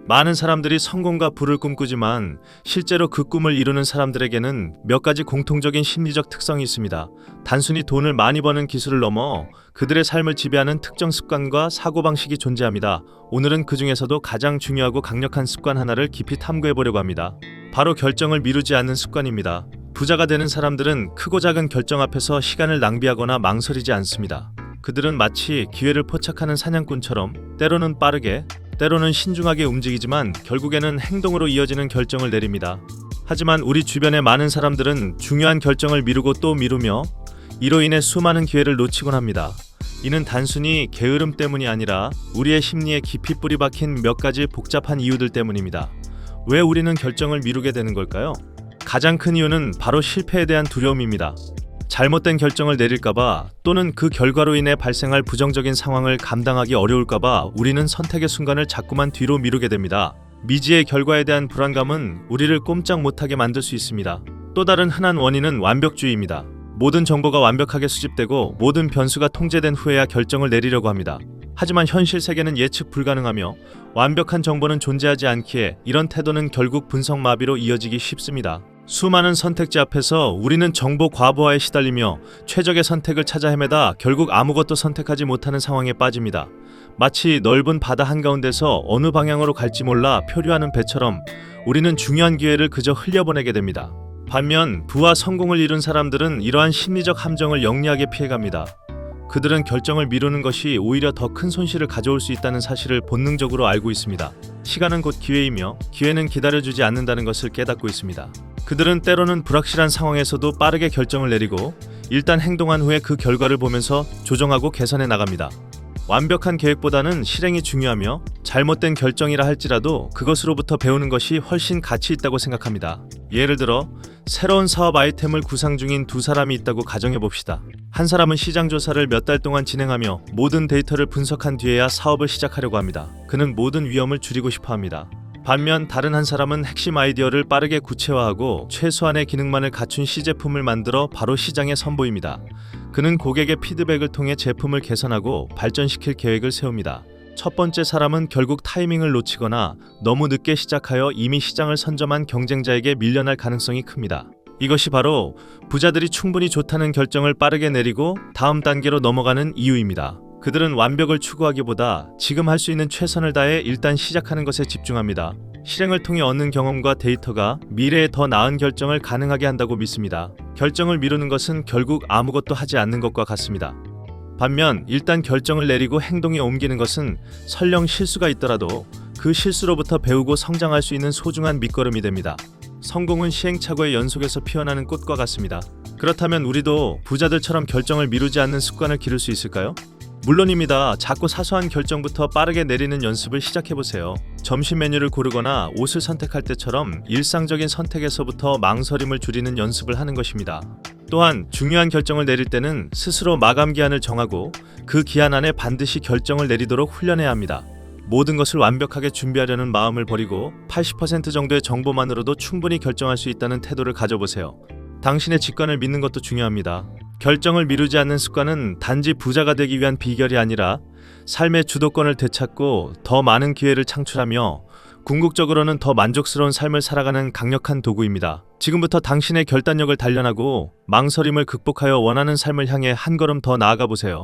많은 사람들이 성공과 부를 꿈꾸지만 실제로 그 꿈을 이루는 사람들에게는 몇 가지 공통적인 심리적 특성이 있습니다. 단순히 돈을 많이 버는 기술을 넘어 그들의 삶을 지배하는 특정 습관과 사고방식이 존재합니다. 오늘은 그 중에서도 가장 중요하고 강력한 습관 하나를 깊이 탐구해 보려고 합니다. 바로 결정을 미루지 않는 습관입니다. 부자가 되는 사람들은 크고 작은 결정 앞에서 시간을 낭비하거나 망설이지 않습니다. 그들은 마치 기회를 포착하는 사냥꾼처럼 때로는 빠르게, 때로는 신중하게 움직이지만 결국에는 행동으로 이어지는 결정을 내립니다. 하지만 우리 주변의 많은 사람들은 중요한 결정을 미루고 또 미루며 이로 인해 수많은 기회를 놓치곤 합니다. 이는 단순히 게으름 때문이 아니라 우리의 심리에 깊이 뿌리 박힌 몇 가지 복잡한 이유들 때문입니다. 왜 우리는 결정을 미루게 되는 걸까요? 가장 큰 이유는 바로 실패에 대한 두려움입니다. 잘못된 결정을 내릴까봐 또는 그 결과로 인해 발생할 부정적인 상황을 감당하기 어려울까봐 우리는 선택의 순간을 자꾸만 뒤로 미루게 됩니다. 미지의 결과에 대한 불안감은 우리를 꼼짝 못하게 만들 수 있습니다. 또 다른 흔한 원인은 완벽주의입니다. 모든 정보가 완벽하게 수집되고 모든 변수가 통제된 후에야 결정을 내리려고 합니다. 하지만 현실 세계는 예측 불가능하며 완벽한 정보는 존재하지 않기에 이런 태도는 결국 분석 마비로 이어지기 쉽습니다. 수많은 선택지 앞에서 우리는 정보 과부하에 시달리며 최적의 선택을 찾아 헤매다 결국 아무것도 선택하지 못하는 상황에 빠집니다. 마치 넓은 바다 한가운데서 어느 방향으로 갈지 몰라 표류하는 배처럼 우리는 중요한 기회를 그저 흘려보내게 됩니다. 반면 부와 성공을 이룬 사람들은 이러한 심리적 함정을 영리하게 피해갑니다. 그들은 결정을 미루는 것이 오히려 더 큰 손실을 가져올 수 있다는 사실을 본능적으로 알고 있습니다. 시간은 곧 기회이며 기회는 기다려주지 않는다는 것을 깨닫고 있습니다. 그들은 때로는 불확실한 상황에서도 빠르게 결정을 내리고 일단 행동한 후에 그 결과를 보면서 조정하고 개선해 나갑니다. 완벽한 계획보다는 실행이 중요하며 잘못된 결정이라 할지라도 그것으로부터 배우는 것이 훨씬 가치 있다고 생각합니다. 예를 들어 새로운 사업 아이템을 구상 중인 두 사람이 있다고 가정해 봅시다. 한 사람은 시장 조사를 몇 달 동안 진행하며 모든 데이터를 분석한 뒤에야 사업을 시작하려고 합니다. 그는 모든 위험을 줄이고 싶어 합니다. 반면 다른 한 사람은 핵심 아이디어를 빠르게 구체화하고 최소한의 기능만을 갖춘 시제품을 만들어 바로 시장에 선보입니다. 그는 고객의 피드백을 통해 제품을 개선하고 발전시킬 계획을 세웁니다. 첫 번째 사람은 결국 타이밍을 놓치거나 너무 늦게 시작하여 이미 시장을 선점한 경쟁자에게 밀려날 가능성이 큽니다. 이것이 바로 부자들이 충분히 좋다는 결정을 빠르게 내리고 다음 단계로 넘어가는 이유입니다. 그들은 완벽을 추구하기보다 지금 할 수 있는 최선을 다해 일단 시작하는 것에 집중합니다. 실행을 통해 얻는 경험과 데이터가 미래에 더 나은 결정을 가능하게 한다고 믿습니다. 결정을 미루는 것은 결국 아무것도 하지 않는 것과 같습니다. 반면 일단 결정을 내리고 행동에 옮기는 것은 설령 실수가 있더라도 그 실수로부터 배우고 성장할 수 있는 소중한 밑거름이 됩니다. 성공은 시행착오의 연속에서 피어나는 꽃과 같습니다. 그렇다면 우리도 부자들처럼 결정을 미루지 않는 습관을 기를 수 있을까요? 물론입니다. 작고 사소한 결정부터 빠르게 내리는 연습을 시작해보세요. 점심 메뉴를 고르거나 옷을 선택할 때처럼 일상적인 선택에서부터 망설임을 줄이는 연습을 하는 것입니다. 또한 중요한 결정을 내릴 때는 스스로 마감 기한을 정하고 그 기한 안에 반드시 결정을 내리도록 훈련해야 합니다. 모든 것을 완벽하게 준비하려는 마음을 버리고 80% 정도의 정보만으로도 충분히 결정할 수 있다는 태도를 가져보세요. 당신의 직관을 믿는 것도 중요합니다. 결정을 미루지 않는 습관은 단지 부자가 되기 위한 비결이 아니라 삶의 주도권을 되찾고 더 많은 기회를 창출하며 궁극적으로는 더 만족스러운 삶을 살아가는 강력한 도구입니다. 지금부터 당신의 결단력을 단련하고 망설임을 극복하여 원하는 삶을 향해 한 걸음 더 나아가 보세요.